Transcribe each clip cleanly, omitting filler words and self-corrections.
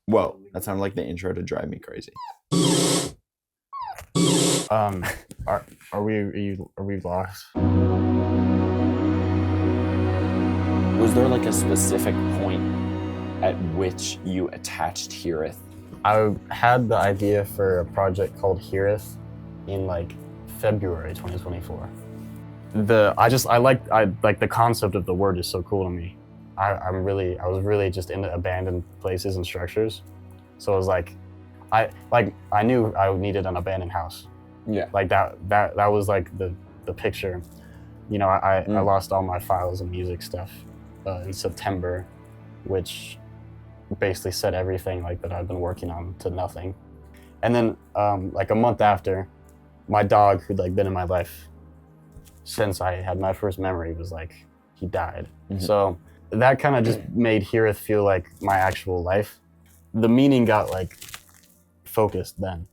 Whoa, that sounded like the intro to Drive Me Crazy. Are we lost? Was there like a specific point at which you attached Hiraeth? I had the idea for a project called Hiraeth in like February 2024. I like the concept of the word is so cool to me. I was really just into abandoned places and structures. So it was like, I knew I needed an abandoned house. Yeah. Like that was like the picture. You know, I lost all my files and music stuff in September, which basically set everything like that I've been working on to nothing. And then like a month after, my dog, who'd like been in my life since I had my first memory, was like, he died. Mm-hmm. So that kind of just made Hiraeth feel like my actual life. The meaning got like focused then.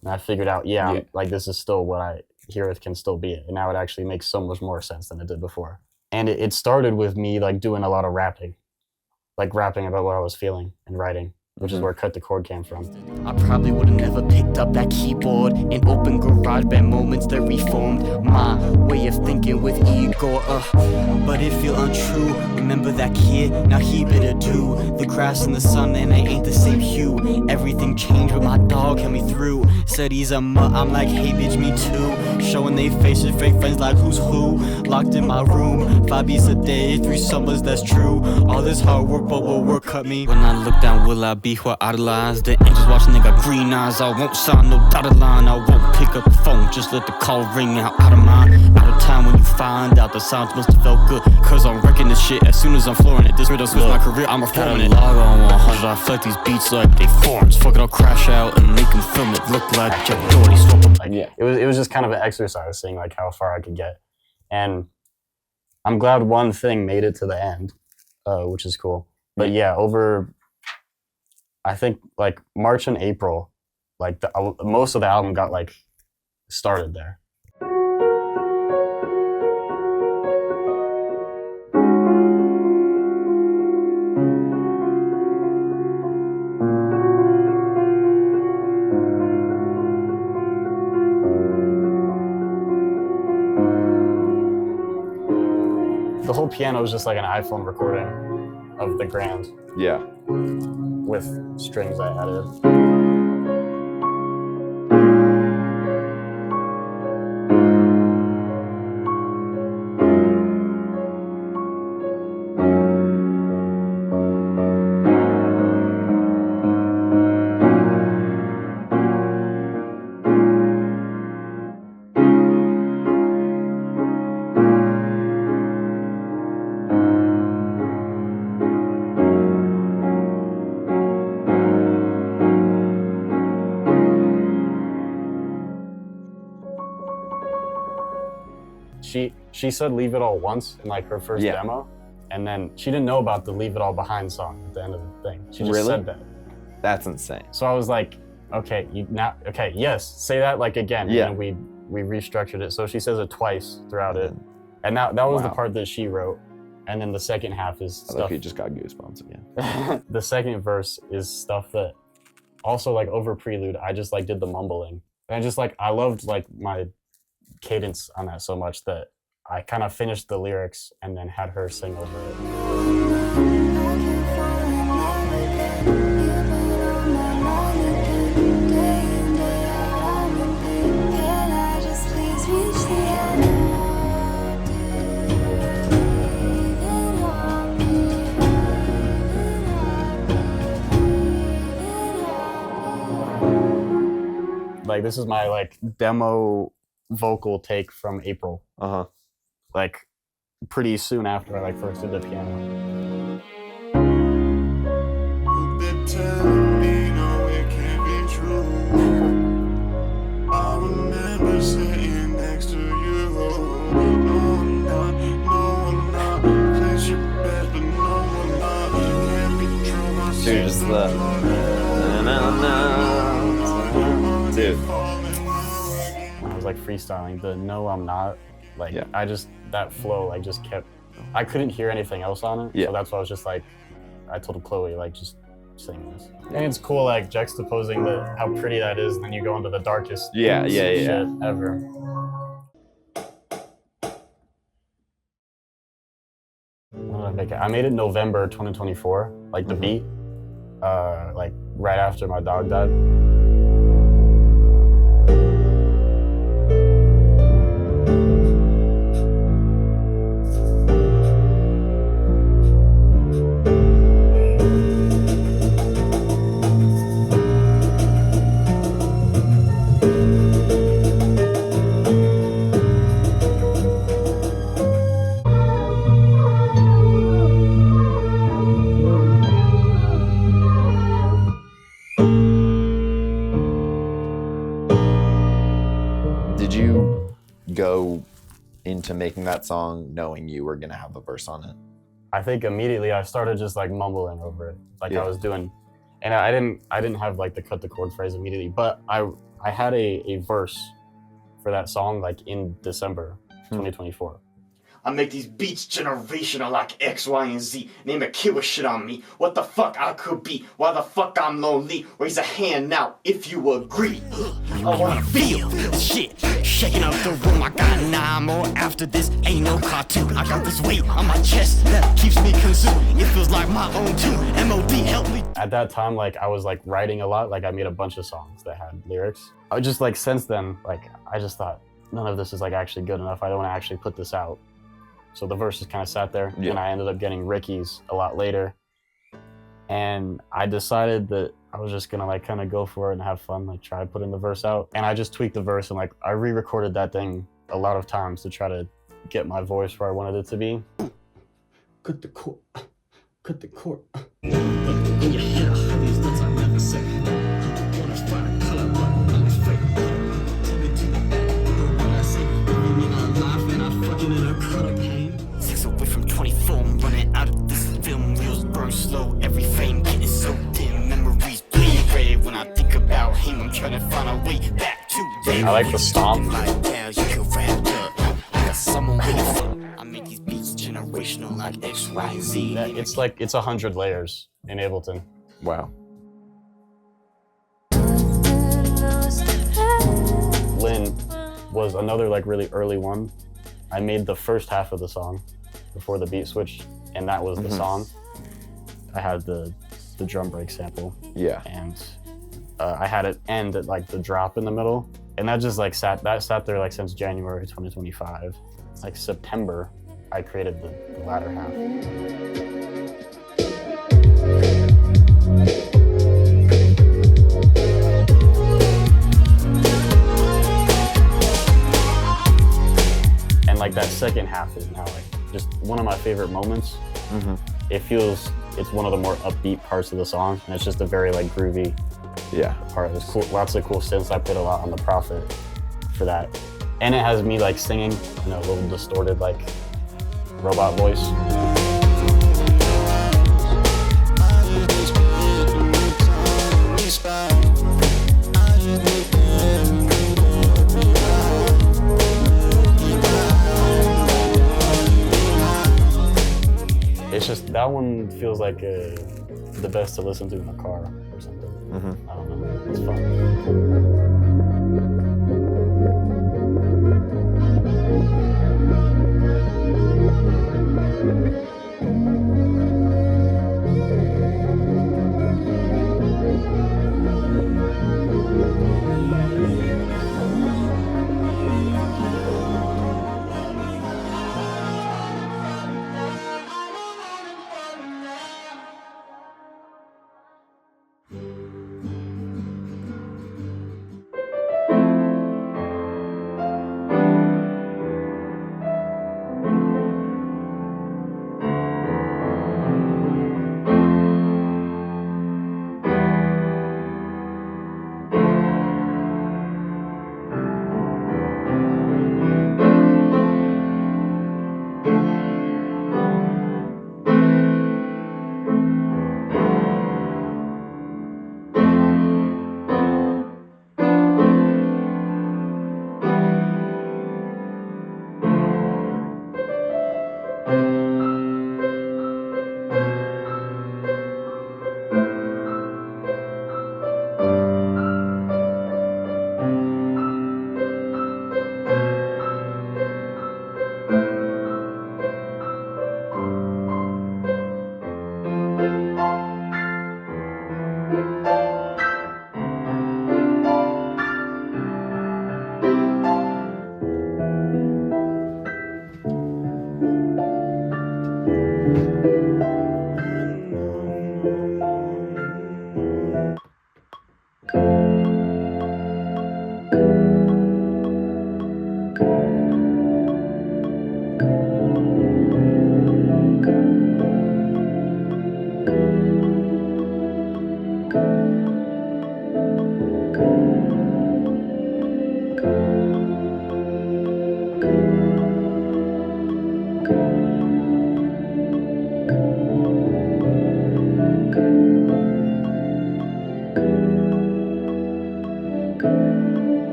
And I figured out, like this is still what Hiraeth can still be. And now it actually makes so much more sense than it did before. And it started with me like doing a lot of rapping. Like rapping about what I was feeling and writing, which is where Cut the Cord came from. I probably would've never picked up that keyboard in open garage band moments that reformed my way of thinking with ego. But it feel untrue. Remember that kid? Now he better do. The grass and the sun and they ain't the same hue. Everything changed but my dog held me through. Said he's a mutt, I'm like, hey bitch, me too. Showing they faces, fake friends like who's who. Locked in my room, 5 beats a day, 3 summers, that's true. All this hard work, but will work cut me. When I look down, will I be who I idolize? The angels watching, they got green eyes. I won't sign no dotted line. I won't pick up the phone, just let the call ring out of mind. Out of time when you find out the sounds must have felt good. Cause I'm wrecking this shit as soon as I'm flooring it. This riddles with my career, I'm reforming it. Log on 100, I flex these beats like they forms. Fuck it, I'll crash out and make them film it. Look like your daughter swap them. Like, it was just kind of an exercise, seeing like how far I could get. And I'm glad one thing made it to the end, which is cool. But yeah, over, I think like March and April, like most of the album got like started there. The whole piano was just like an iPhone recording of the grand. Yeah. With strings I added. She said leave it all once in like her first demo, and then she didn't know about the leave it all behind song at the end of the thing. She just said that. That's insane. So I was like, okay, yes, say that like again. Yeah. And we restructured it. So she says it twice throughout it. And that was the part that she wrote. And then the second half is stuff. Like you just got goosebumps again. The second verse is stuff that also like over prelude, I just like did the mumbling. And I just like, I loved like my cadence on that so much that I kind of finished the lyrics and then had her sing over it. Like this is my like demo vocal take from April. Like pretty soon after I like first did the piano. They're telling me no, it can't be true. I remember sitting next to you. No, I'm not. Place your best, but no, I'm not. Can't be true. Dude, just the dude. I was like freestyling the no, I'm not. Like I just, that flow like just kept, I couldn't hear anything else on it. So that's why I was just like, I told Chloe, like, just sing this. And it's cool, like, juxtaposing how pretty that is, and then you go into the darkest shit ever. When did I make it? I made it November 2024, like the beat, like right after my dog died. Did you go into making that song knowing you were gonna have a verse on it? I think immediately I started just like mumbling over it, like I was doing, and I didn't have like the cut the chord phrase immediately, but I had a verse for that song like in December 2024. I make these beats generational like X, Y, and Z. Name a kid with shit on me. What the fuck I could be? Why the fuck I'm lonely? Raise a hand now if you agree. I wanna feel shit shaking up the room. I got 9 more after this. Ain't no cartoon. I got this weight on my chest that keeps me consumed. It feels like my own tune. MOD help me. At that time, like I was like writing a lot. Like I made a bunch of songs that had lyrics. I just like since then, like I just thought none of this is like actually good enough. I don't want to actually put this out. So the verses kind of sat there, and I ended up getting Ricky's a lot later. And I decided that I was just gonna like kind of go for it and have fun, like try putting the verse out. And I just tweaked the verse and like I re-recorded that thing a lot of times to try to get my voice where I wanted it to be. Cut the cord. Cut the cord. In your head, I heard these notes I never say. Wanna find a color, but I'm fake. Tell me to the end, when I say, you mean I'm live and I'm fucking in a cut of pain. 6 away from 24, I'm running out of this film. Wheels burn slow, every frame getting so dim. Memories bleed red when I think about him. I'm trying to find a way back to them. I like the stomp. Like, yeah, you can wrap up. I got someone really fun. I make these beats generational like X, Y, and Z. It's like it's 100 layers in Ableton. Wow. Lynn was another like really early one. I made the first half of the song before the beat switched, and that was the song. I had the drum break sample. Yeah. And I had it end at like the drop in the middle, and that just like sat there like since January 2025. Like September, I created the latter half. And like that second half is now like just one of my favorite moments. It's one of the more upbeat parts of the song, and it's just a very like groovy part. There's cool, lots of cool synths. I put a lot on the Prophet for that, and it has me like singing in a little distorted like robot voice. It's just, that one feels like the best to listen to in a car or something. I don't know, it's fun.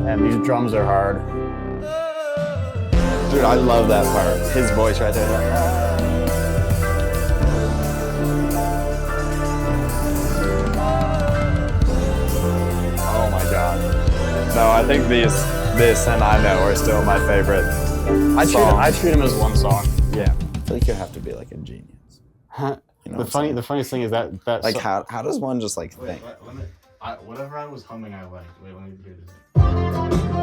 And these drums are hard. Dude, I love that part. His voice right there. Oh my god. No, I think this and I Know are still my favorite. I treat them as one song. Yeah. I feel like you have to be like a genius. You know The funniest thing is that like how does one just like think? Whatever I was humming, I liked. Wait, let me hear this.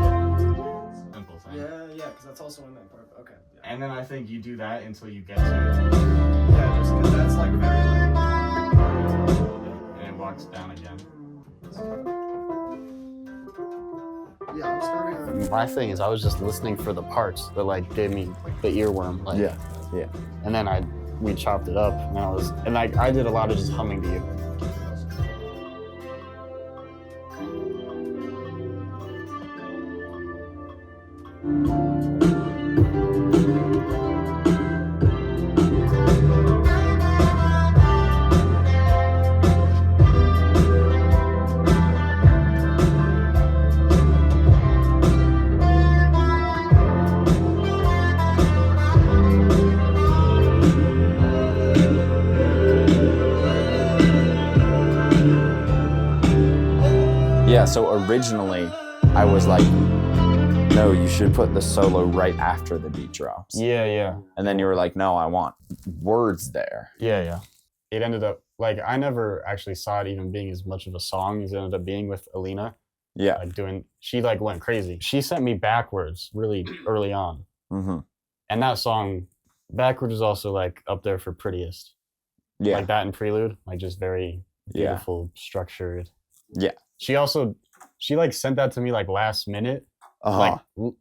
Simple thing. Yeah, because that's also in that part. Okay. Yeah. And then I think you do that until you get to Yeah, just because that's like very. and it walks down again. Yeah, I'm starting. My thing is I was just listening for the parts that like gave me the earworm. Like, Yeah. And then we chopped it up and I did a lot of just humming to you. Yeah, so originally I was like, no, you should put the solo right after the beat drops. Yeah. And then you were like, no, I want words there. Yeah. It ended up, like, I never actually saw it even being as much of a song as it ended up being with Alina. Yeah. Like she like went crazy. She sent me Backwards really early on. Mm-hmm. And that song, Backwards, is also like up there for prettiest. Yeah. Like that and Prelude, like just very beautiful, structured. Yeah. She like sent that to me like last minute. Uh-huh.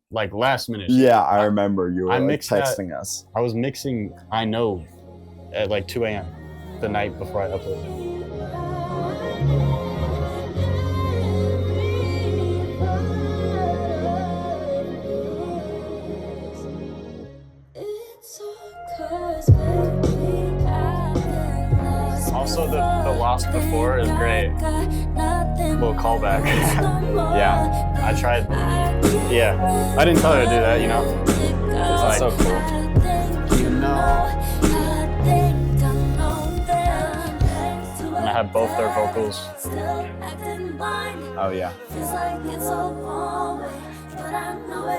Like last minute. Yeah, I remember you were like mixed that- texting us. I was mixing I Know at like 2 a.m. the night before I uploaded. Also, the Lost Before is great. Little callback. Yeah. I tried. Yeah. I didn't tell her to do that, you know? It's That's like, so cool. you know. And I have both their vocals. Oh yeah.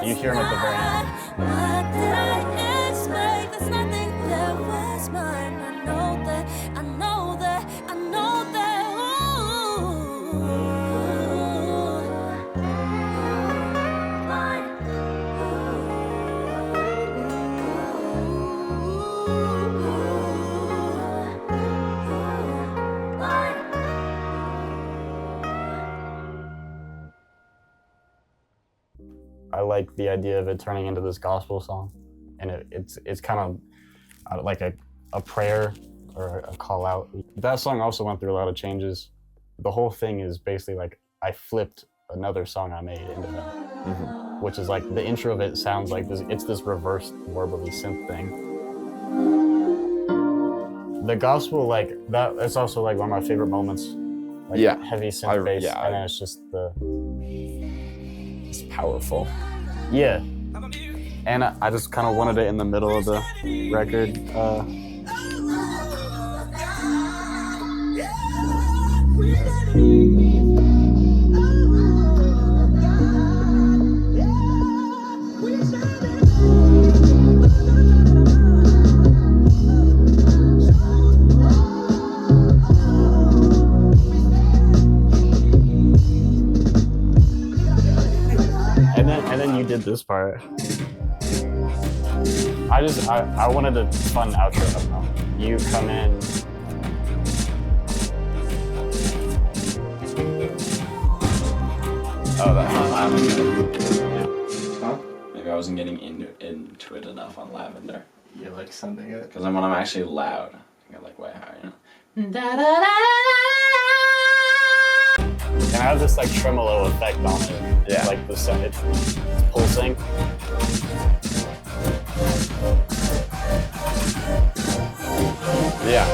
You hear them at the very end. What did I expect? There's nothing that was mine. I know that. I like the idea of it turning into this gospel song, and it's kind of like a prayer or a call out. That song also went through a lot of changes. The whole thing is basically like I flipped another song I made into that. Mm-hmm. which is like the intro of it sounds like this. It's this reversed warbly synth thing. The gospel, like that, it's also like one of my favorite moments. Like heavy synth bass, and then it's just it's powerful. Yeah, and I just kind of wanted it in the middle of the record. And then you did this part. I wanted a fun outro. I don't know. You come in. Oh, that's on Lavender. Huh? Maybe I wasn't getting into it enough on Lavender. You like something it? Because when I'm actually loud, I get like way higher, you know? And I have this like tremolo effect on it. Yeah. Like the set, it's pulsing. Yeah.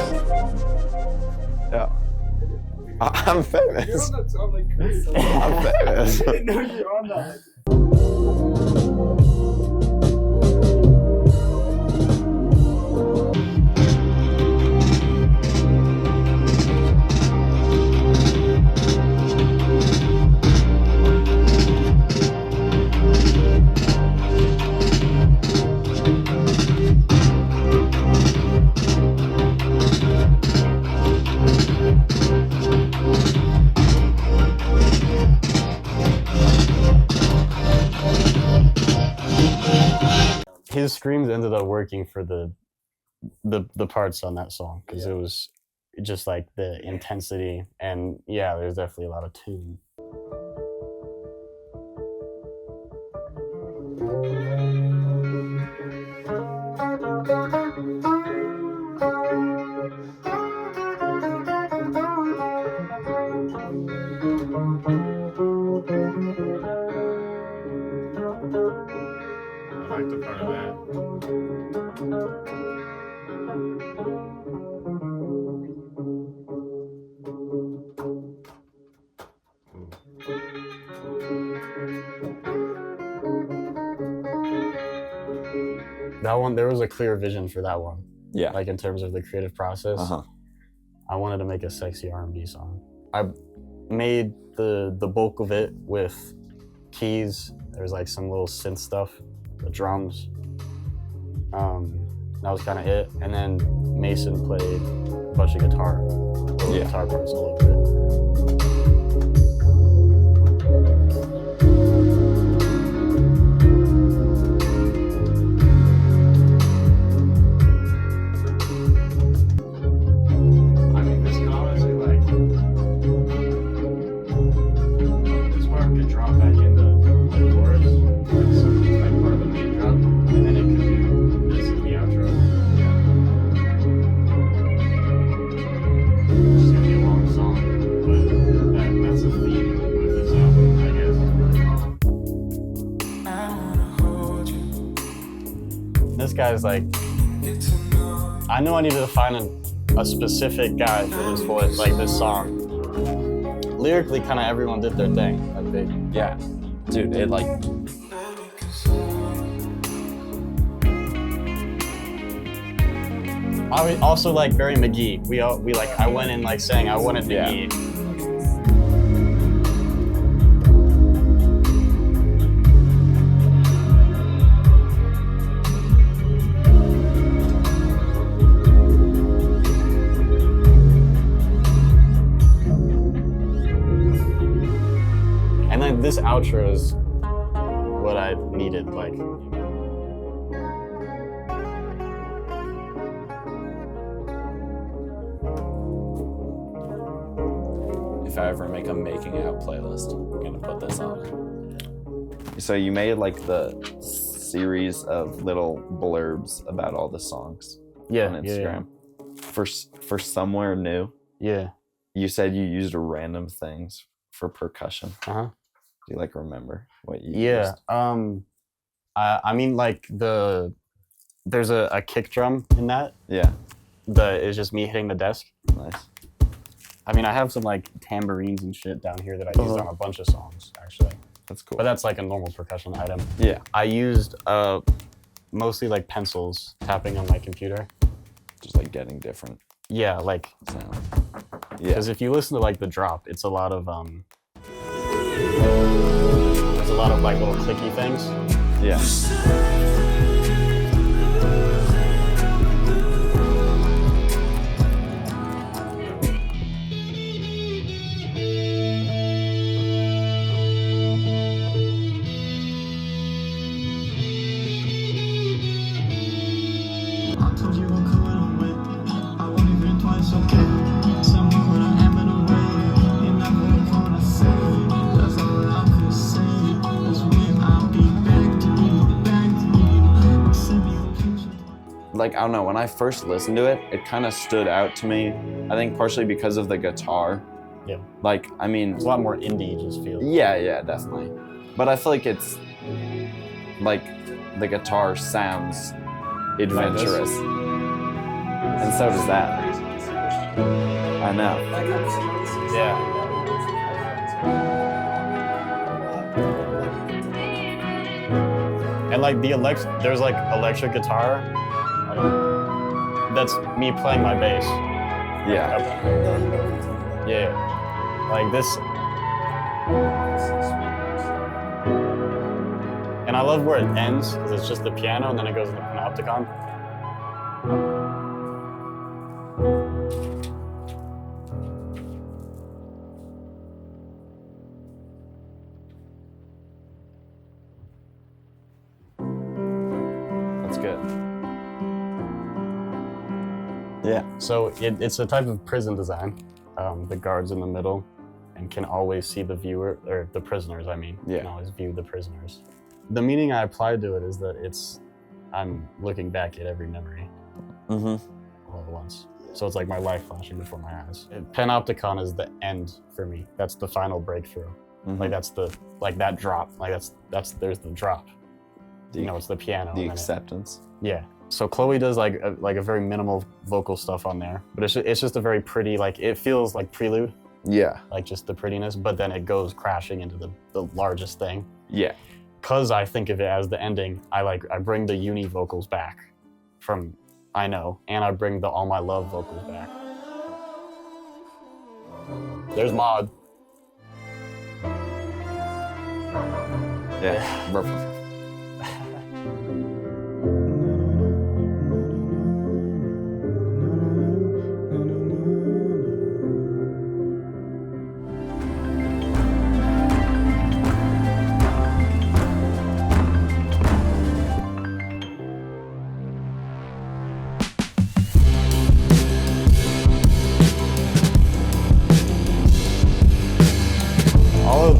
Yeah. I'm famous. I'm famous. I didn't know you were on that. His screams ended up working for the parts on that song because it was just like the intensity, and yeah, there's definitely a lot of tune. I like the part of that. That one, there was a clear vision for that one. Yeah. Like in terms of the creative process. I wanted to make a sexy R&B song. I made the bulk of it with keys. There's like some little synth stuff, the drums. That was kind of it. And then Mason played a bunch of guitar. Guitar parts all over it. This guy's like, I knew I needed to find a specific guy for this voice, like this song. Lyrically, kind of everyone did their thing. Like yeah, dude, it like. I was also like Barry McGee. We like, I went in like saying I wanted McGee. And then this outro is what I needed, like. If I ever make a making out playlist, we're gonna put this on. So you made like the series of little blurbs about all the songs on Instagram. For Somewhere New. Yeah. You said you used random things for percussion. Uh-huh. Do you like remember what you Yeah. used? I mean, like there's a kick drum in that. Yeah. It's just me hitting the desk. Nice. I mean, I have some like tambourines and shit down here that I used on a bunch of songs, actually. That's cool. But that's like a normal percussion item. Yeah. I used mostly like pencils tapping on my computer. Just like getting different Yeah, like sounds. Yeah. because if you listen to like the drop, it's a lot of there's a lot of like little clicky things. Yeah. Like, I don't know, when I first listened to it, it kind of stood out to me. I think partially because of the guitar. Yeah. Like, I mean, It's a lot more indie just feels. yeah, definitely. But I feel like it's like the guitar sounds adventurous. And so does that. I know. Yeah. And like there's like electric guitar. That's me playing my bass. Yeah. Yeah. Like this. And I love where it ends because it's just the piano and then it goes into panopticon. That's good. Yeah. So it's a type of prison design. The guards in the middle and can always see the viewer, or the prisoners, I mean. Yeah. Can always view the prisoners. The meaning I applied to it is that I'm looking back at every memory Mm-hmm. all at once. So it's like my life flashing before my eyes. Panopticon is the end for me. That's the final breakthrough. Mm-hmm. Like that's that drop. Like there's the drop. It's the piano. The and then acceptance. Yeah. So Chloe does like a very minimal vocal stuff on there, but it's just a very pretty, like it feels like prelude, Yeah. like just the prettiness, but then it goes crashing into the largest thing. Yeah. Cause I think of it as the ending. I bring the uni vocals back from I Know, and I bring the All My Love vocals back. There's Maud. Yeah.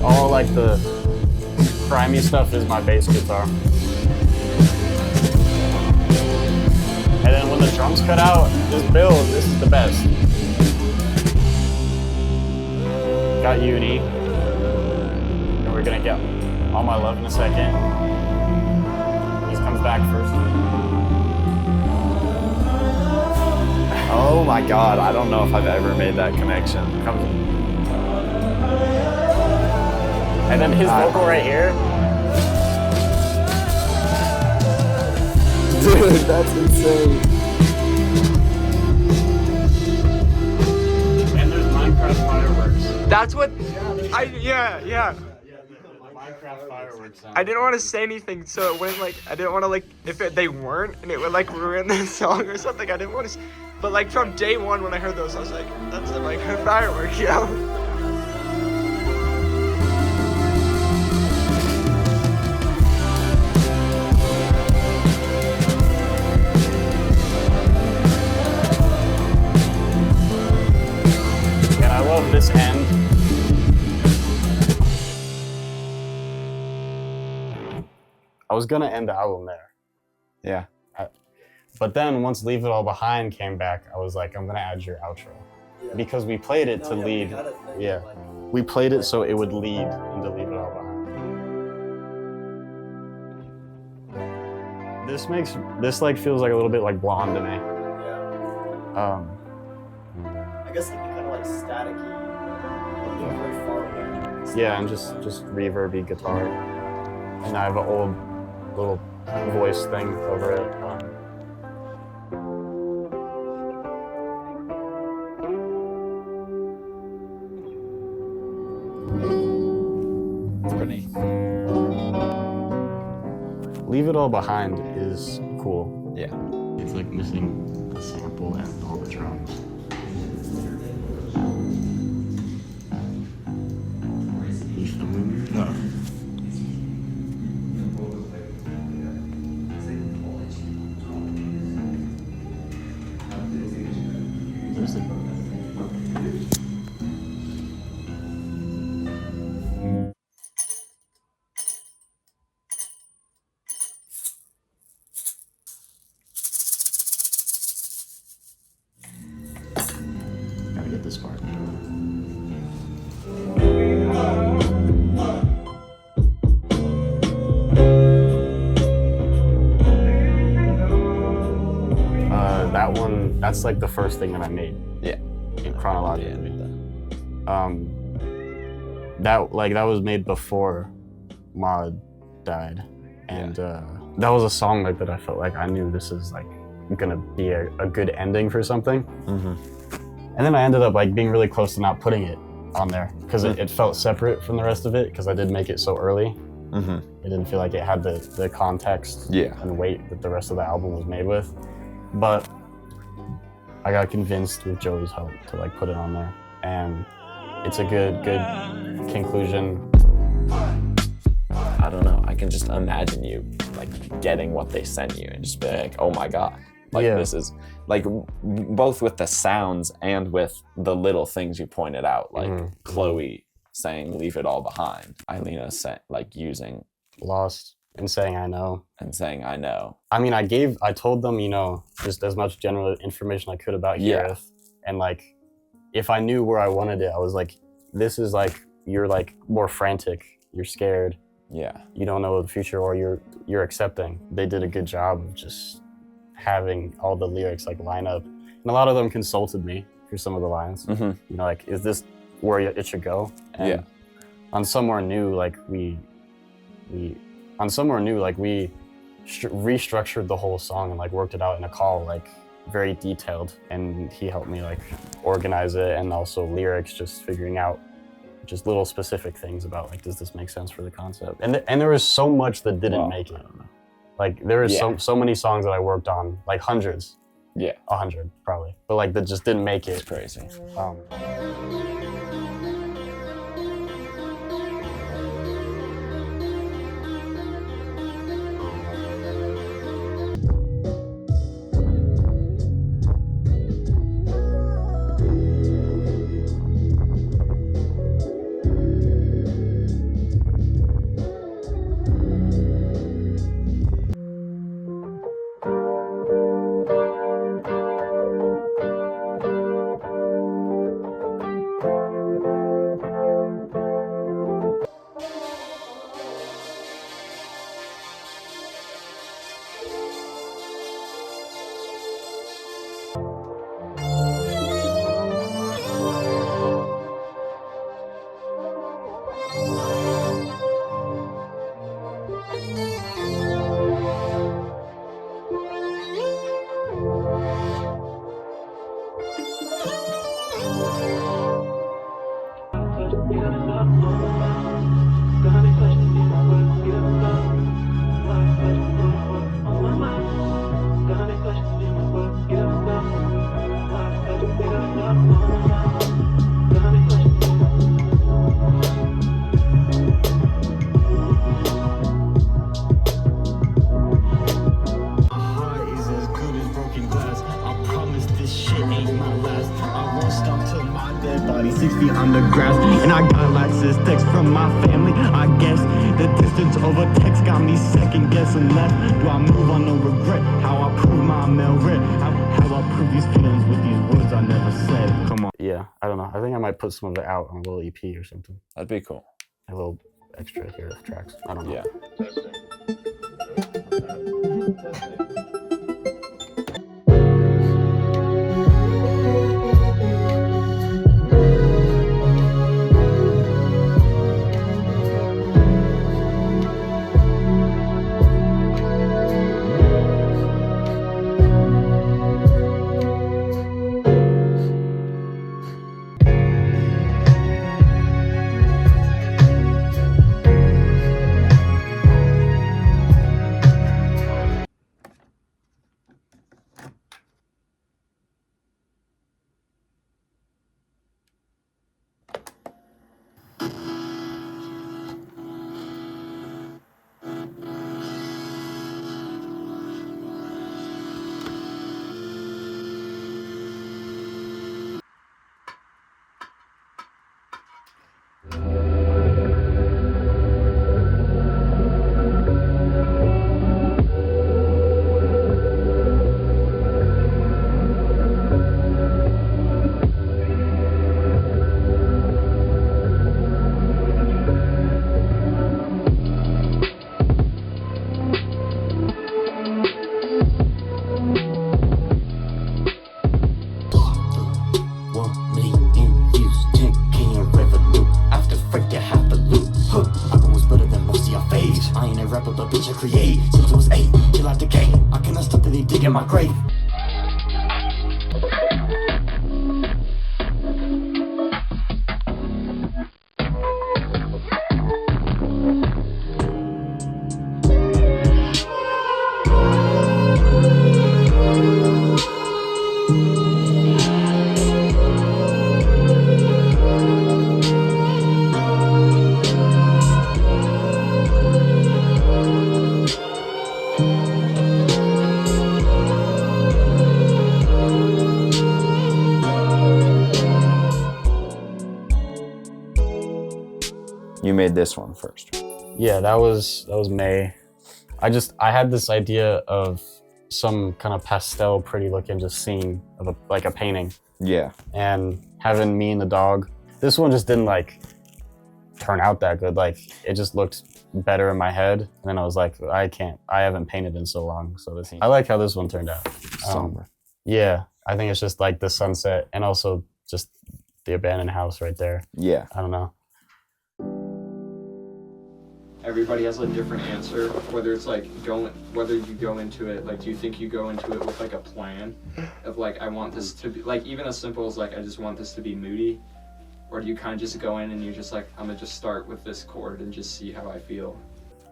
All like the crimey stuff is my bass guitar. And then when the drums cut out, this is the best. Got Uni. And we're gonna get All My Love in a second. He comes back first. Oh my God, I don't know if I've ever made that connection. And then his vocal right here. Dude, that's insane. And there's Minecraft fireworks. That's what yeah. Minecraft fireworks. I didn't want to say anything, so it went like I didn't want to like they weren't, and it would like ruin the song or something. I didn't want to, but like from day one when I heard those, I was like, that's a Minecraft firework, yo. And I love this end. I was gonna end the album there. Yeah. But then once Leave It All Behind came back, I was like, I'm gonna add your outro. Because we played it to lead. Yeah. We played it so it would lead into Leave It All Behind. This like feels like a little bit like Blonde to me. Yeah. I guess it'd be kind of like staticky, like very far away. Yeah, and just reverby guitar. And I have an old little voice thing over it. It's pretty. Leave It All Behind is cool. Yeah. It's like missing a sample and all the drums. You filming? No. There's the... Gotta get this part. That one, that's like the first thing that I made. Yeah. In chronologically. That was made before Maud died. And that was a song like that I felt like I knew this is like gonna be a good ending for something. Mm-hmm. And then I ended up like being really close to not putting it on there because it felt separate from the rest of it because I did make it so early. Mm-hmm. It didn't feel like it had the context and weight that the rest of the album was made with. But I got convinced with Joey's help to like put it on there, and it's a good conclusion. I don't know. I can just imagine you like getting what they sent you and just be like, oh my God. Like this is like both with the sounds and with the little things you pointed out, like Chloe saying leave it all behind. Eilina like using Lost and saying I know. And saying I know. I mean, I told them, you know, just as much general information I could about Hiraeth. And like, if I knew where I wanted it, I was like, this is like, you're like more frantic, you're scared. Yeah. You don't know the future or you're accepting. They did a good job of just having all the lyrics like line up. And a lot of them consulted me for some of the lines. Mm-hmm. You know, like, is this where it should go? And on Somewhere New, like we restructured the whole song and like worked it out in a call, like very detailed. And he helped me like organize it, and also lyrics, just figuring out just little specific things about like, does this make sense for the concept? And there was so much that didn't make it. Like there was so many songs that I worked on, like hundreds. Yeah. 100 probably. But like that just didn't make it. It's crazy. On the grass, and I got lots of texts from my family. I guess the distance over text got me second guessing left. Do I move on no regret? How I prove my male red? How I prove these feelings with these words I never said? Come on. Yeah, I don't know. I think I might put some of it out on a little EP or something. That'd be cool. A little extra Hiraeth tracks. I don't know. Yeah. Create since I was 8 till I decay. I cannot stop till they dig in my grave. You made this one first. Yeah, that was May. I had this idea of some kind of pastel, pretty looking just scene of a painting, Yeah. and having me and the dog. This one just didn't like turn out that good. Like it just looked better in my head, and then I was like, I haven't painted in so long, so I like how this one turned out. Somber. Yeah, I think it's just like the sunset and also just the abandoned house right there. Yeah. I don't know. Everybody has a different answer, whether it's like whether you go into it, like do you think you go into it with like a plan of like, I want this to be, like even as simple as like, I just want this to be moody, or do you kind of just go in and you're just like, I'm gonna just start with this chord and just see how I feel?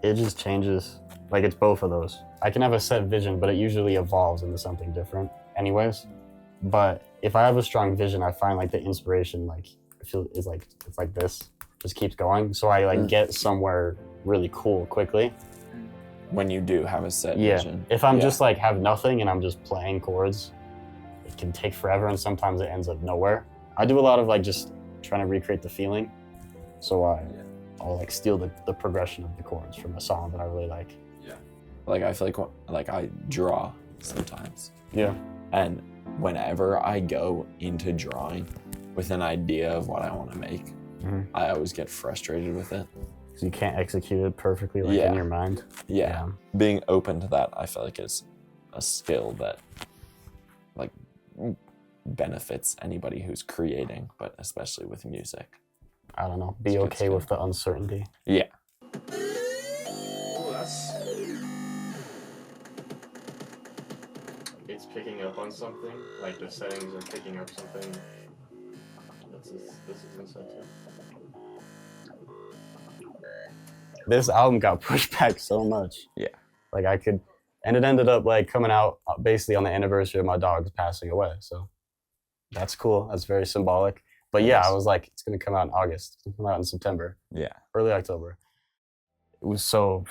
It just changes. Like it's both of those. I can have a set vision, but it usually evolves into something different anyways. But if I have a strong vision, I find like the inspiration it's like this, just keeps going. So I get somewhere really cool quickly. When you do have a set vision. If I'm just like have nothing and I'm just playing chords, it can take forever and sometimes it ends up nowhere. I do a lot of like just trying to recreate the feeling. So I'll like steal the progression of the chords from a song that I really like. Yeah. Like I feel like I draw sometimes. Yeah. And whenever I go into drawing with an idea of what I want to make, I always get frustrated with it. So you can't execute it perfectly in your mind. Yeah. Being open to that, I feel like is a skill that like benefits anybody who's creating, but especially with music. I don't know. Be okay with the uncertainty. Yeah. Oh, it's picking up on something. Like the settings are picking up something. This is Inception. This album got pushed back so much. Yeah. Like and it ended up like coming out basically on the anniversary of my dog's passing away. So that's cool. That's very symbolic. But yeah, I was like, it's gonna come out in August. It's gonna come out in September. Yeah. Early October. It was so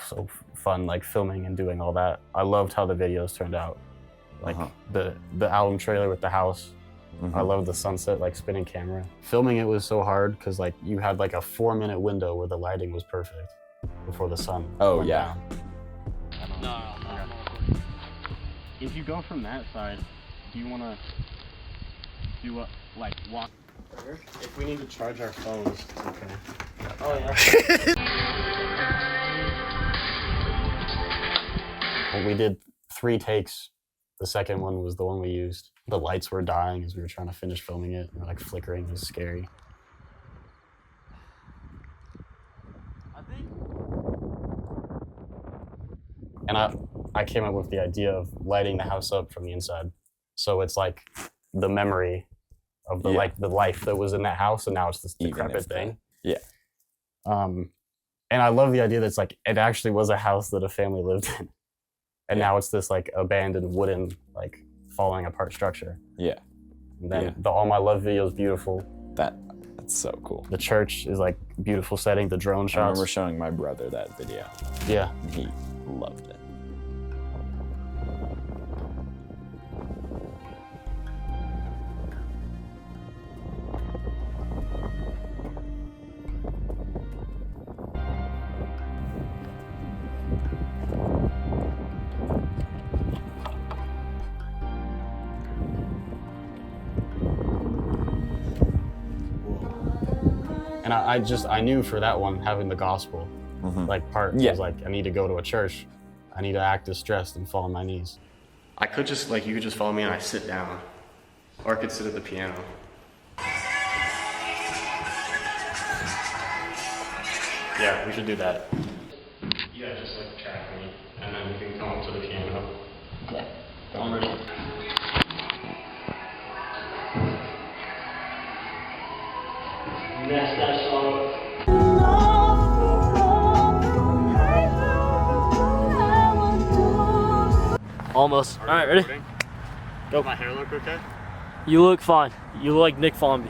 fun, like filming and doing all that. I loved how the videos turned out. Like the album trailer with the house. I love the sunset, like spinning camera. Filming it was so hard because like you had like a 4-minute window where the lighting was perfect before the sun went down. No. If you go from that side, do you want to do a walk? If we need to charge our phones, okay. Oh yeah. Well, we did 3 takes. The second one was the one we used. The lights were dying as we were trying to finish filming it. They were like flickering. It was scary. And I came up with the idea of lighting the house up from the inside. So it's like the memory of the like the life that was in that house, and now it's this decrepit thing. Yeah. And I love the idea that it's like it actually was a house that a family lived in. And now it's this like abandoned wooden, like falling apart structure. Yeah. And then the All My Love video is beautiful. That's so cool. The church is like beautiful setting, the drone I shots. remember showing my brother that video. Yeah. And he loved it. And I knew for that one, having the gospel like part was like, I need to go to a church. I need to act distressed and fall on my knees. I could just like, you could just follow me and I sit down, or I could sit at the piano. Yeah, we should do that. Yeah, just like track me, and then we can come up to the piano. Yeah. I'm ready. Mess that song up. Almost. All right, ready? Go. My hair look okay? You look fine. You look like Nick Fomby.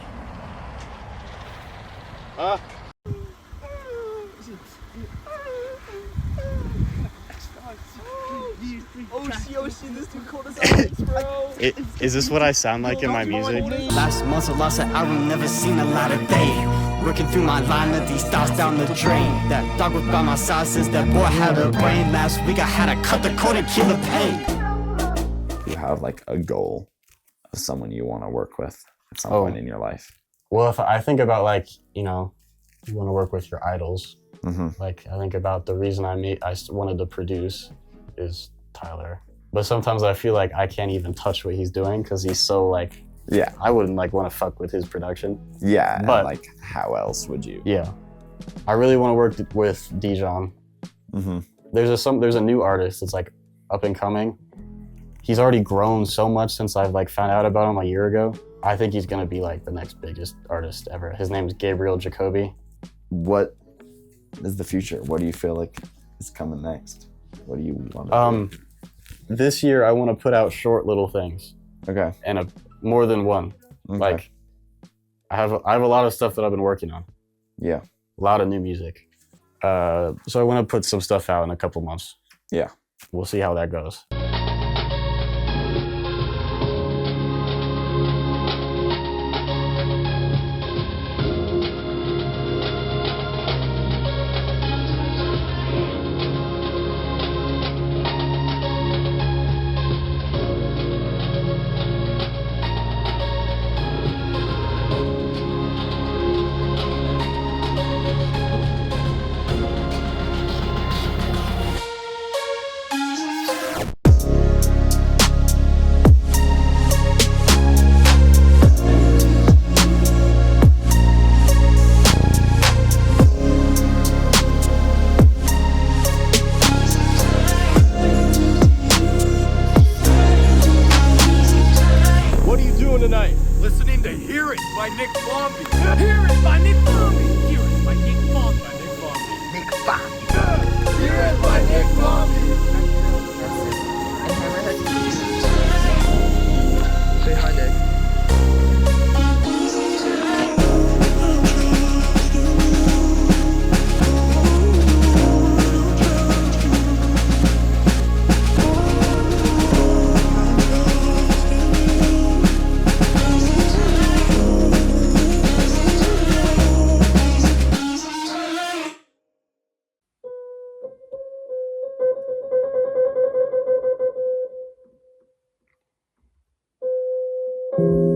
Is this what I sound like in my music? Last month's a loss that I will never seen a light of day. Working through my line of these thoughts down the drain. That dog was by my side since that boy had a brain. Last week I had to cut the cord and kill the pain. You have like a goal of someone you want to work with at some point in your life. Well, if I think about like, you know, you want to work with your idols. Like I think about the reason I wanted to produce is Tyler. But sometimes I feel like I can't even touch what he's doing because he's so like, I wouldn't like want to fuck with his production. Yeah, but like how else would you? Yeah, I really want to work with Dijon. There's a new artist that's like up and coming. He's already grown so much since I've like found out about him a year ago. I think he's gonna be like the next biggest artist ever. His name is Gabriel Jacoby. What is the future? What do you feel like is coming next? What do you want to do? This year I want to put out short little things. Okay. And more than one. Okay. Like I have a lot of stuff that I've been working on. Yeah. A lot of new music. So I want to put some stuff out in a couple months. Yeah. We'll see how that goes. Listening to Hear It by Nick Fomby. Hear It by Nick Fomby. Hear It by Nick Fomby. Nick Fomby. Hear It by Nick Fomby. Say hi, Nick. you